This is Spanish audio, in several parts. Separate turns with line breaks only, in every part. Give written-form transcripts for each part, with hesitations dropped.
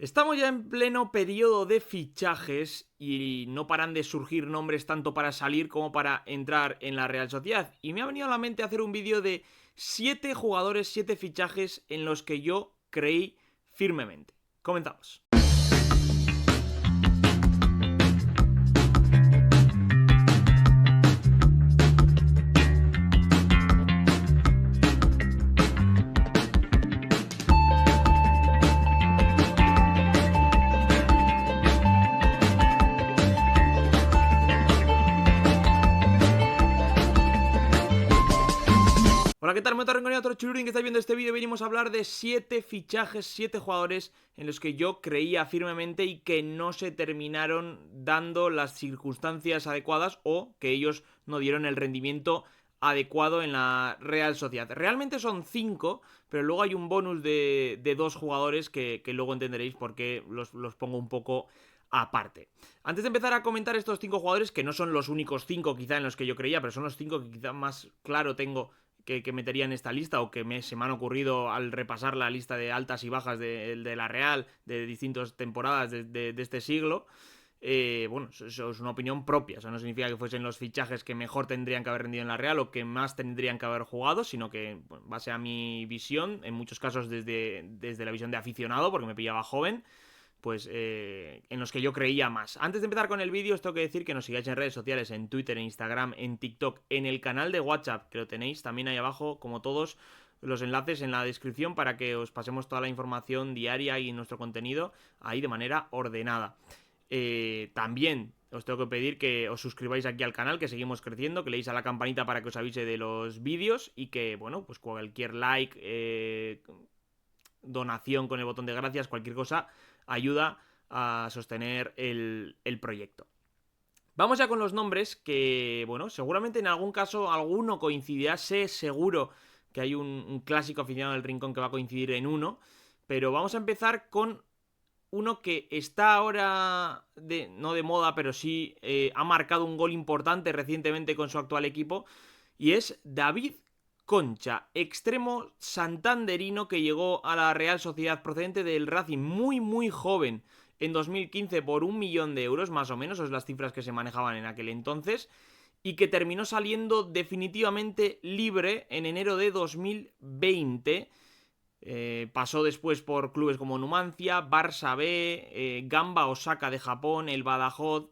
Estamos ya en pleno periodo de fichajes y no paran de surgir nombres tanto para salir como para entrar en la Real Sociedad. Y me ha venido a la mente hacer un vídeo de 7 jugadores, 7 fichajes en los que yo creí firmemente. Comenzamos. Hola, ¿qué tal? Me he otro chirurín que estáis viendo este vídeo. Venimos a hablar de 7 fichajes, 7 jugadores en los que yo creía firmemente y que no se terminaron dando las circunstancias adecuadas o que ellos no dieron el rendimiento adecuado en la Real Sociedad. Realmente son 5, pero luego hay un bonus de 2 jugadores que luego entenderéis por qué los pongo un poco aparte. Antes de empezar a comentar estos 5 jugadores, que no son los únicos 5 quizá en los que yo creía, pero son los 5 que quizá más claro tengo que metería en esta lista o que se me han ocurrido al repasar la lista de altas y bajas de la Real de distintas temporadas de este siglo. Bueno, eso es una opinión propia. Eso no significa que fuesen los fichajes que mejor tendrían que haber rendido en la Real o que más tendrían que haber jugado, sino que, bueno, base a mi visión, en muchos casos desde la visión de aficionado, porque me pillaba joven, pues en los que yo creía más. Antes de empezar con el vídeo os tengo que decir que nos sigáis en redes sociales, en Twitter, en Instagram, en TikTok, en el canal de WhatsApp, que lo tenéis también ahí abajo, como todos los enlaces en la descripción para que os pasemos toda la información diaria y nuestro contenido ahí de manera ordenada. También os tengo que pedir que os suscribáis aquí al canal, que seguimos creciendo, que leáis a la campanita para que os avise de los vídeos y que, bueno, pues cualquier like, donación con el botón de gracias, cualquier cosa ayuda a sostener el proyecto. Vamos ya con los nombres que, bueno, seguramente en algún caso alguno coincidirá, sé seguro que hay un clásico aficionado del rincón que va a coincidir en uno, pero vamos a empezar con uno que está ahora, no de moda, pero sí ha marcado un gol importante recientemente con su actual equipo, y es David Concha, extremo santanderino que llegó a la Real Sociedad procedente del Racing muy joven en 2015 por 1 millón de euros, más o menos, son las cifras que se manejaban en aquel entonces, y que terminó saliendo definitivamente libre en enero de 2020. Pasó después por clubes como Numancia, Barça B, Gamba Osaka de Japón, el Badajoz,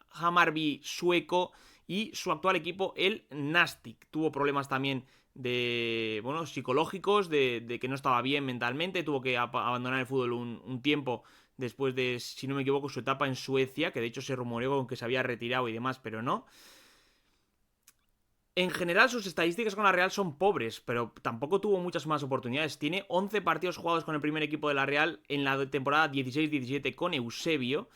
Hammarby sueco y su actual equipo, el Nastic. Tuvo problemas también bueno, psicológicos, de que no estaba bien mentalmente, tuvo que abandonar el fútbol un tiempo después de, si no me equivoco, su etapa en Suecia, que de hecho se rumoreó con que se había retirado y demás, pero no. En general sus estadísticas con la Real son pobres, pero tampoco tuvo muchas más oportunidades. Tiene 11 partidos jugados con el primer equipo de la Real en la temporada 16-17 con Eusebio.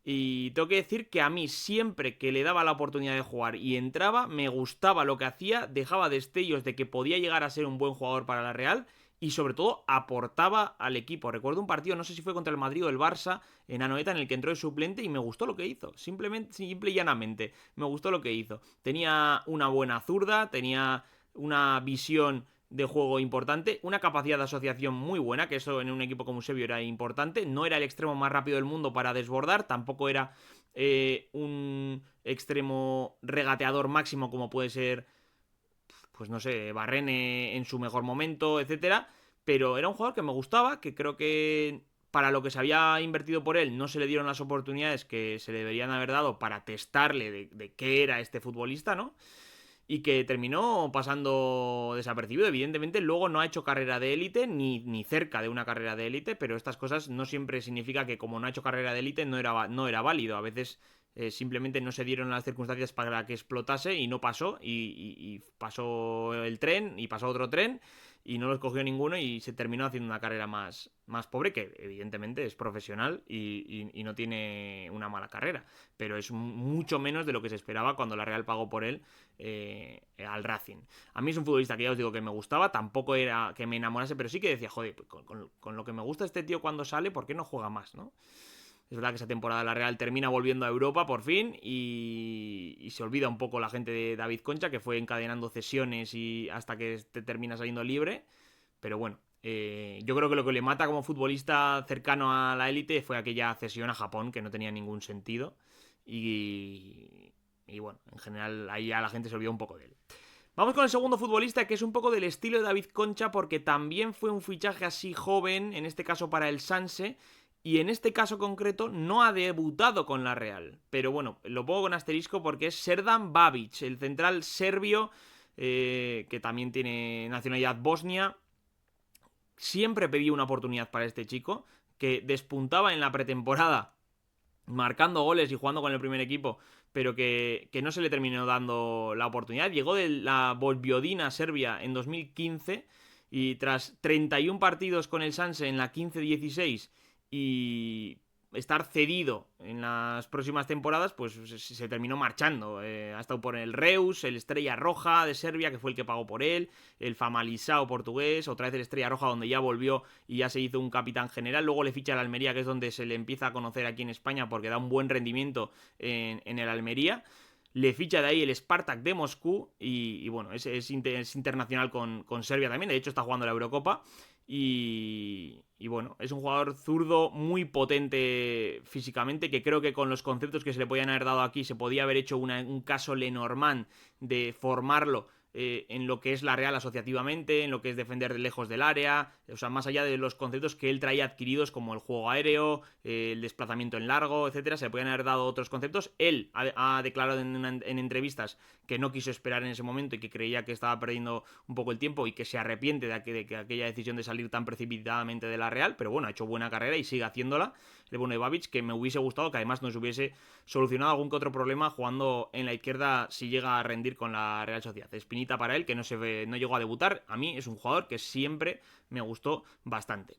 Y tengo que decir que a mí siempre que le daba la oportunidad de jugar y entraba, me gustaba lo que hacía, dejaba destellos de que podía llegar a ser un buen jugador para la Real y sobre todo aportaba al equipo. Recuerdo un partido, no sé si fue contra el Madrid o el Barça, en Anoeta, en el que entró de suplente y me gustó lo que hizo. Simple y llanamente, me gustó lo que hizo. Tenía una buena zurda, tenía una visión de juego importante, una capacidad de asociación muy buena, que eso en un equipo como Eusebio era importante. No era el extremo más rápido del mundo para desbordar, tampoco era un extremo regateador máximo como puede ser, pues no sé, Barrene en su mejor momento, etcétera. Pero era un jugador que me gustaba, que creo que para lo que se había invertido por él no se le dieron las oportunidades que se le deberían haber dado para testarle de qué era este futbolista, ¿no? Y que terminó pasando desapercibido. Evidentemente luego no ha hecho carrera de élite, ni cerca de una carrera de élite, pero estas cosas no siempre significa que como no ha hecho carrera de élite no era válido. A veces simplemente no se dieron las circunstancias para que explotase y no pasó, y pasó el tren y pasó otro tren y no los cogió ninguno y se terminó haciendo una carrera más pobre, que evidentemente es profesional y no tiene una mala carrera, pero es mucho menos de lo que se esperaba cuando la Real pagó por él al Racing. A mí es un futbolista que ya os digo que me gustaba, tampoco era que me enamorase, pero sí que decía, joder, con lo que me gusta este tío cuando sale, ¿por qué no juega más, no? Es verdad que esa temporada la Real termina volviendo a Europa por fin y se olvida un poco la gente de David Concha, que fue encadenando cesiones y hasta que te termina saliendo libre. Pero bueno, Yo creo que lo que le mata como futbolista cercano a la élite fue aquella cesión a Japón, que no tenía ningún sentido. Y bueno, en general ahí ya la gente se olvidó un poco de él. Vamos con el segundo futbolista, que es un poco del estilo de David Concha, porque también fue un fichaje así joven, en este caso para el Sanse, y en este caso concreto no ha debutado con la Real. Pero bueno, lo pongo con asterisco porque es Serdan Babic, el central serbio, que también tiene nacionalidad bosnia. Siempre pedí una oportunidad para este chico, que despuntaba en la pretemporada, marcando goles y jugando con el primer equipo, pero que no se le terminó dando la oportunidad. Llegó de la Vojvodina Serbia en 2015 y tras 31 partidos con el Sanse en la 15-16 y estar cedido en las próximas temporadas, pues se terminó marchando. Ha estado por el Reus, el Estrella Roja de Serbia, que fue el que pagó por él, el Famalicão portugués, otra vez el Estrella Roja, donde ya volvió y ya se hizo un capitán general. Luego le ficha al Almería, que es donde se le empieza a conocer aquí en España, porque da un buen rendimiento en el Almería. Le ficha de ahí el Spartak de Moscú y bueno, es internacional con Serbia también. De hecho, está jugando la Eurocopa. Y bueno, es un jugador zurdo muy potente físicamente, que creo que con los conceptos que se le podían haber dado aquí se podía haber hecho un caso Lenormand de formarlo en lo que es la Real asociativamente, en lo que es defender de lejos del área, o sea, más allá de los conceptos que él traía adquiridos como el juego aéreo, el desplazamiento en largo, etcétera, se le podían haber dado otros conceptos. Él ha declarado en entrevistas que no quiso esperar en ese momento y que creía que estaba perdiendo un poco el tiempo y que se arrepiente de que aquella decisión de salir tan precipitadamente de la Real, pero bueno, ha hecho buena carrera y sigue haciéndola. El bueno de Babic, que me hubiese gustado que además nos hubiese solucionado algún que otro problema jugando en la izquierda si llega a rendir con la Real Sociedad. Espinita para él, que no llegó a debutar. A mí es un jugador que siempre me gustó bastante.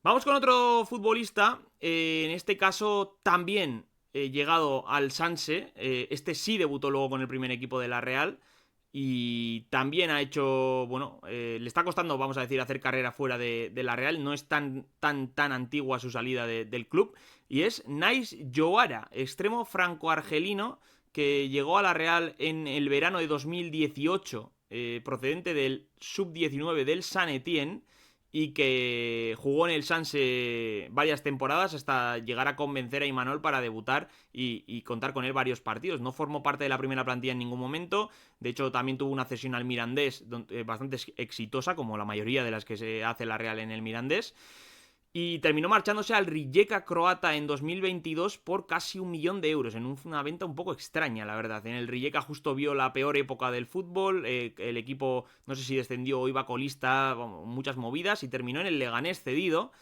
Vamos con otro futbolista, en este caso también llegado al Sanse. Este sí debutó luego con el primer equipo de la Real. Y también ha hecho, bueno, le está costando, vamos a decir, hacer carrera fuera de la Real. No es tan antigua su salida del club. Y es Nais Joara, extremo franco-argelino, que llegó a la Real en el verano de 2018, procedente del sub-19 del San Etienne, y que jugó en el Sanse varias temporadas hasta llegar a convencer a Imanol para debutar y contar con él varios partidos. No formó parte de la primera plantilla en ningún momento. De hecho, también tuvo una cesión al Mirandés bastante exitosa, como la mayoría de las que se hace la Real en el Mirandés. Y terminó marchándose al Rijeka croata en 2022 por casi 1 millón de euros, en una venta un poco extraña, la verdad. En el Rijeka justo vio la peor época del fútbol, el equipo no sé si descendió o iba colista, muchas movidas, y terminó en el Leganés cedido,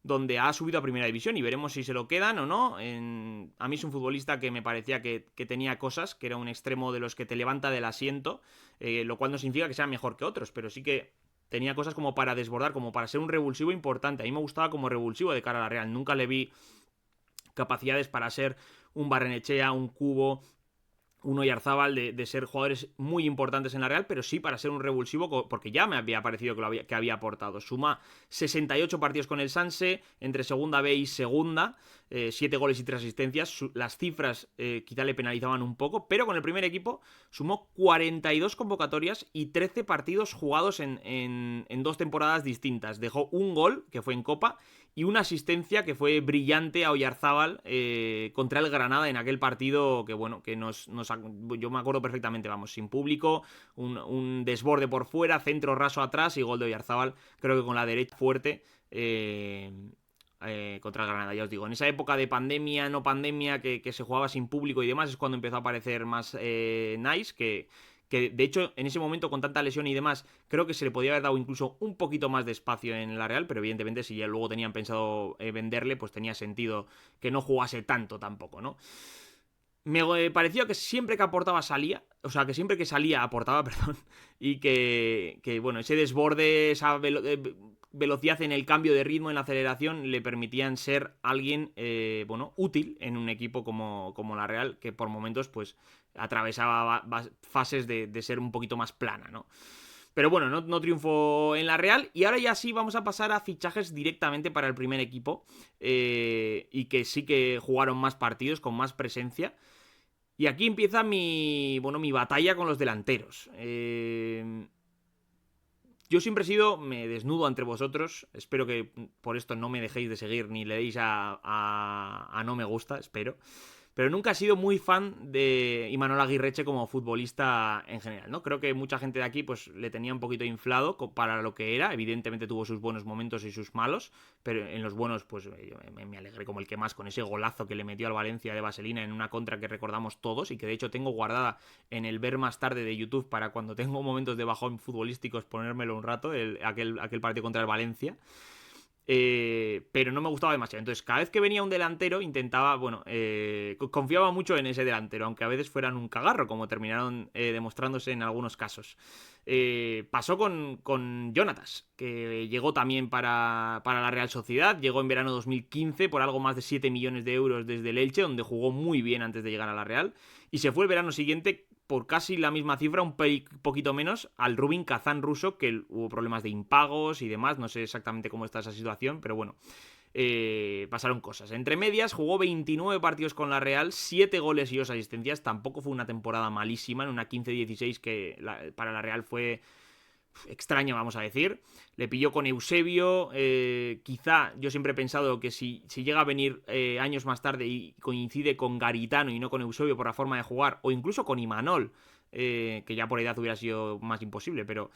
donde ha subido a primera división y veremos si se lo quedan o no. A mí es un futbolista que me parecía que tenía cosas, que era un extremo de los que te levanta del asiento, lo cual no significa que sea mejor que otros, pero sí que tenía cosas como para desbordar, como para ser un revulsivo importante. A mí me gustaba como revulsivo de cara a la Real. Nunca le vi capacidades para ser un Barrenechea, un Cubo, un Oyarzábal, de ser jugadores muy importantes en la Real, pero sí para ser un revulsivo, porque ya me había parecido que había aportado. Suma 68 partidos con el Sanse, entre segunda B y segunda, 7 goles y 3 asistencias. Las cifras quizá le penalizaban un poco, pero con el primer equipo sumó 42 convocatorias y 13 partidos jugados en 2 temporadas distintas. Dejó un gol, que fue en Copa, y una asistencia que fue brillante a Oyarzábal contra el Granada en aquel partido que, bueno, que yo me acuerdo perfectamente, vamos, sin público, un desborde por fuera, centro raso atrás y gol de Oyarzábal, creo que con la derecha fuerte contra el Granada, ya os digo. En esa época de pandemia, no pandemia, que se jugaba sin público y demás, es cuando empezó a aparecer más Nice, que de hecho en ese momento con tanta lesión y demás creo que se le podía haber dado incluso un poquito más de espacio en la Real, pero evidentemente si ya luego tenían pensado venderle, pues tenía sentido que no jugase tanto tampoco, ¿no? Me pareció que siempre que aportaba salía, o sea, que siempre que salía aportaba, perdón, y que bueno, ese desborde, esa velocidad en el cambio de ritmo, en la aceleración, le permitían ser alguien, bueno, útil en un equipo como la Real, que por momentos, pues, atravesaba fases de ser un poquito más plana, ¿no? Pero bueno, no triunfó en la Real. Y ahora ya sí vamos a pasar a fichajes directamente para el primer equipo. Y que sí que jugaron más partidos, con más presencia. Y aquí empieza mi batalla con los delanteros. Yo siempre he sido, me desnudo entre vosotros, espero que por esto no me dejéis de seguir ni le deis a no me gusta, espero. Pero nunca he sido muy fan de Imanol Aguirreche como futbolista en general, ¿no? Creo que mucha gente de aquí pues le tenía un poquito inflado para lo que era. Evidentemente tuvo sus buenos momentos y sus malos, pero en los buenos pues yo me alegré como el que más con ese golazo que le metió al Valencia de vaselina en una contra que recordamos todos y que de hecho tengo guardada en el ver más tarde de YouTube para cuando tengo momentos de bajón futbolísticos ponérmelo un rato, aquel partido contra el Valencia. Pero no me gustaba demasiado. Entonces, cada vez que venía un delantero, intentaba, bueno, confiaba mucho en ese delantero, aunque a veces fueran un cagarro, como terminaron demostrándose en algunos casos. Pasó con Jonatas, que llegó también para la Real Sociedad, llegó en verano 2015 por algo más de 7 millones de euros desde el Elche, donde jugó muy bien antes de llegar a la Real, y se fue el verano siguiente por casi la misma cifra, un poquito menos, al Rubin Kazán ruso, que hubo problemas de impagos y demás, no sé exactamente cómo está esa situación, pero bueno, pasaron cosas. Entre medias, jugó 29 partidos con la Real, 7 goles y 2 asistencias, tampoco fue una temporada malísima, en una 15-16 que para la Real fue extraño, vamos a decir. Le pilló con Eusebio. Quizá yo siempre he pensado que si llega a venir años más tarde y coincide con Garitano y no con Eusebio por la forma de jugar, o incluso con Imanol, que ya por edad hubiera sido más imposible, pero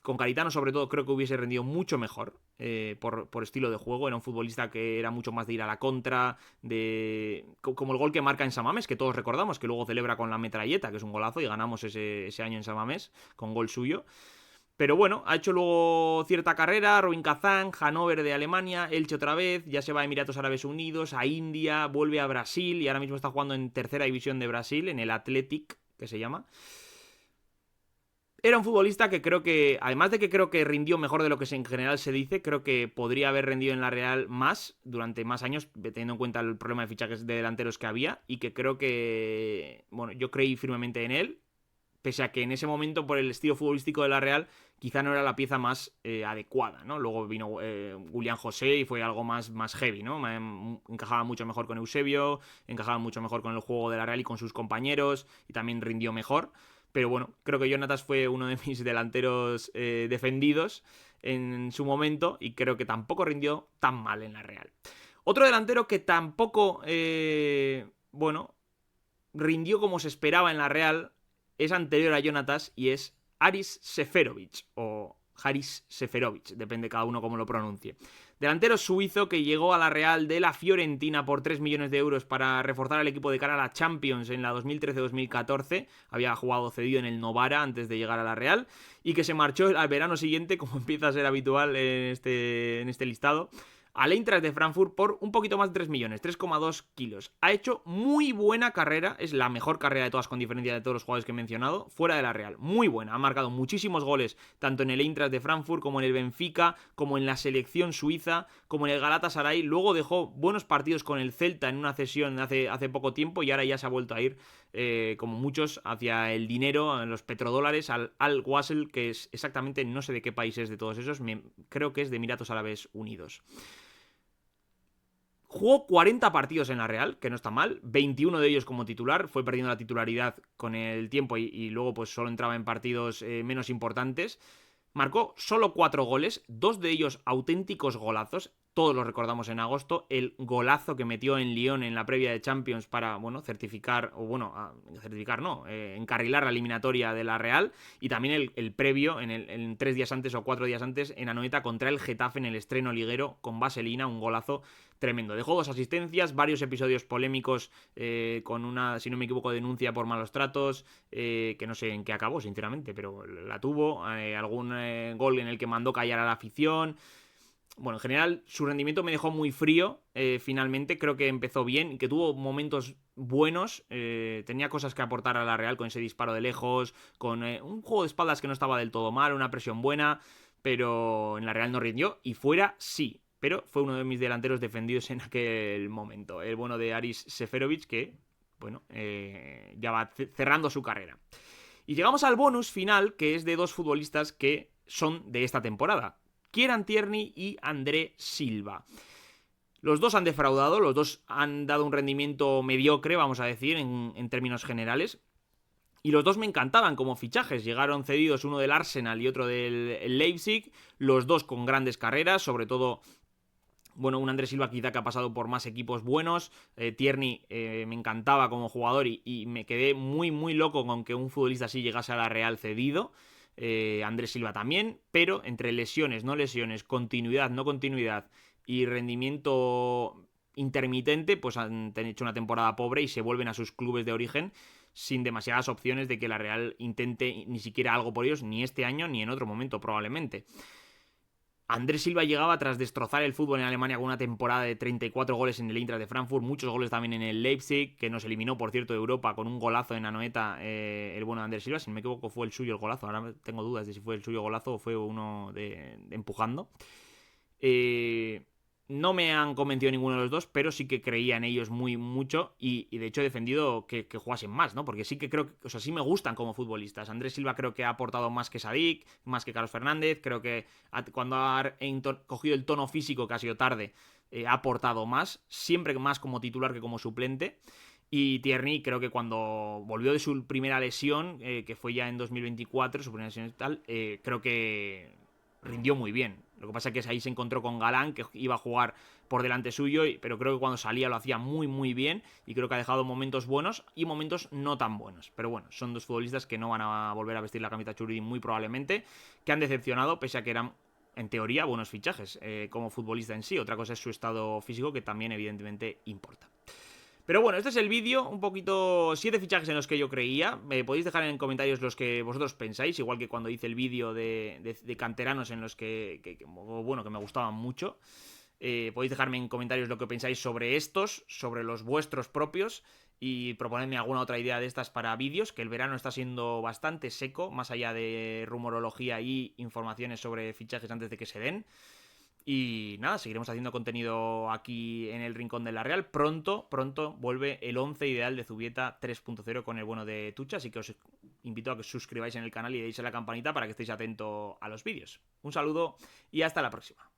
con Garitano sobre todo creo que hubiese rendido mucho mejor por estilo de juego. Era un futbolista que era mucho más de ir a la contra, como el gol que marca en San Mamés, que todos recordamos, que luego celebra con la metralleta, que es un golazo, y ganamos ese año en San Mamés con gol suyo. Pero bueno, ha hecho luego cierta carrera, Rubin Kazán, Hannover de Alemania, Elche otra vez, ya se va a Emiratos Árabes Unidos, a India, vuelve a Brasil y ahora mismo está jugando en tercera división de Brasil, en el Athletic, que se llama. Era un futbolista que creo que, además de que creo que rindió mejor de lo que en general se dice, creo que podría haber rendido en la Real más, durante más años, teniendo en cuenta el problema de fichajes de delanteros que había, y que creo que, bueno, yo creí firmemente en él, pese a que en ese momento, por el estilo futbolístico de la Real, quizá no era la pieza más adecuada, ¿no? Luego vino William José y fue algo más heavy, ¿no? Encajaba mucho mejor con Eusebio, encajaba mucho mejor con el juego de la Real y con sus compañeros, y también rindió mejor. Pero bueno, creo que Jonatas fue uno de mis delanteros defendidos en su momento y creo que tampoco rindió tan mal en la Real. Otro delantero que tampoco, bueno, rindió como se esperaba en la Real es anterior a Jonatas y es Haris Seferovic o Haris Seferovic, depende cada uno cómo lo pronuncie. Delantero suizo que llegó a la Real de la Fiorentina por 3 millones de euros para reforzar al equipo de cara a la Champions en la 2013-2014. Había jugado cedido en el Novara antes de llegar a la Real y que se marchó al verano siguiente, como empieza a ser habitual en este listado, al Eintracht de Frankfurt por un poquito más de 3 millones, 3,2 kilos. Ha hecho muy buena carrera, es la mejor carrera de todas con diferencia de todos los jugadores que he mencionado, fuera de la Real, muy buena, ha marcado muchísimos goles, tanto en el Eintracht de Frankfurt como en el Benfica, como en la selección suiza, como en el Galatasaray, luego dejó buenos partidos con el Celta en una cesión hace poco tiempo y ahora ya se ha vuelto a ir, como muchos, hacia el dinero, los petrodólares, al Al-Wasl, que es exactamente, no sé de qué país es de todos esos, creo que es de Emiratos Árabes Unidos. Jugó 40 partidos en la Real, que no está mal, 21 de ellos como titular, fue perdiendo la titularidad con el tiempo y luego pues solo entraba en partidos menos importantes. Marcó solo 4 goles, 2 de ellos auténticos golazos, todos los recordamos en agosto, el golazo que metió en Lyon en la previa de Champions para, bueno, encarrilar la eliminatoria de la Real, y también el previo, en 3 días antes o 4 días antes, en Anoeta contra el Getafe en el estreno liguero con vaselina, un golazo tremendo. Dejó 2 asistencias, varios episodios polémicos con una, si no me equivoco, denuncia por malos tratos, que no sé en qué acabó, sinceramente, pero la tuvo, algún gol en el que mandó callar a la afición. Bueno, en general su rendimiento me dejó muy frío, finalmente creo que empezó bien y que tuvo momentos buenos, tenía cosas que aportar a la Real con ese disparo de lejos, con un juego de espaldas que no estaba del todo mal, una presión buena, pero en la Real no rindió y fuera sí. Pero fue uno de mis delanteros defendidos en aquel momento. El bueno de Haris Seferovic, que, bueno, ya va cerrando su carrera. Y llegamos al bonus final, que es de 2 futbolistas que son de esta temporada. Kieran Tierney y André Silva. Los dos han defraudado, los dos han dado un rendimiento mediocre, vamos a decir, en términos generales. Y los dos me encantaban como fichajes. Llegaron cedidos, uno del Arsenal y otro del Leipzig. Los dos con grandes carreras, sobre todo... Bueno, un Andrés Silva quizá que ha pasado por más equipos buenos. Tierney me encantaba como jugador y me quedé muy, muy loco con que un futbolista así llegase a la Real cedido. Andrés Silva también, pero entre lesiones, no lesiones, continuidad, no continuidad y rendimiento intermitente, pues han hecho una temporada pobre y se vuelven a sus clubes de origen sin demasiadas opciones de que la Real intente ni siquiera algo por ellos, ni este año ni en otro momento probablemente. Andrés Silva llegaba tras destrozar el fútbol en Alemania con una temporada de 34 goles en el Eintracht de Frankfurt, muchos goles también en el Leipzig, que nos eliminó, por cierto, de Europa con un golazo en Anoeta, el bueno de Andrés Silva. Si no me equivoco, fue el suyo el golazo. Ahora tengo dudas de si fue el suyo golazo o fue uno de empujando. No me han convencido ninguno de los dos, pero sí que creía en ellos muy mucho y de hecho he defendido que jugasen más, ¿no? Porque sí que creo que, o sea, sí me gustan como futbolistas. Andrés Silva creo que ha aportado más que Sadik, más que Carlos Fernández. Creo que cuando ha cogido el tono físico, que ha sido tarde, ha aportado más, siempre más como titular que como suplente. Y Tierney creo que cuando volvió de su primera lesión, que fue ya en 2024, su primera lesión y tal, creo que rindió muy bien. Lo que pasa es que ahí se encontró con Galán, que iba a jugar por delante suyo, pero creo que cuando salía lo hacía muy muy bien y creo que ha dejado momentos buenos y momentos no tan buenos. Pero bueno, son dos futbolistas que no van a volver a vestir la camiseta Churri muy probablemente, que han decepcionado pese a que eran en teoría buenos fichajes como futbolista en sí. Otra cosa es su estado físico, que también evidentemente importa. Pero bueno, este es el vídeo, un poquito 7 fichajes en los que yo creía. Me podéis dejar en comentarios los que vosotros pensáis, igual que cuando hice el vídeo de canteranos en los bueno, que me gustaban mucho. Podéis dejarme en comentarios lo que pensáis sobre estos, sobre los vuestros propios, y proponerme alguna otra idea de estas para vídeos, que el verano está siendo bastante seco, más allá de rumorología y informaciones sobre fichajes antes de que se den. Y nada, seguiremos haciendo contenido aquí en el Rincón de la Real. Pronto vuelve el 11 ideal de Zubieta 3.0 con el bueno de Tucha, así que os invito a que os suscribáis en el canal y deis a la campanita para que estéis atentos a los vídeos. Un saludo y hasta la próxima.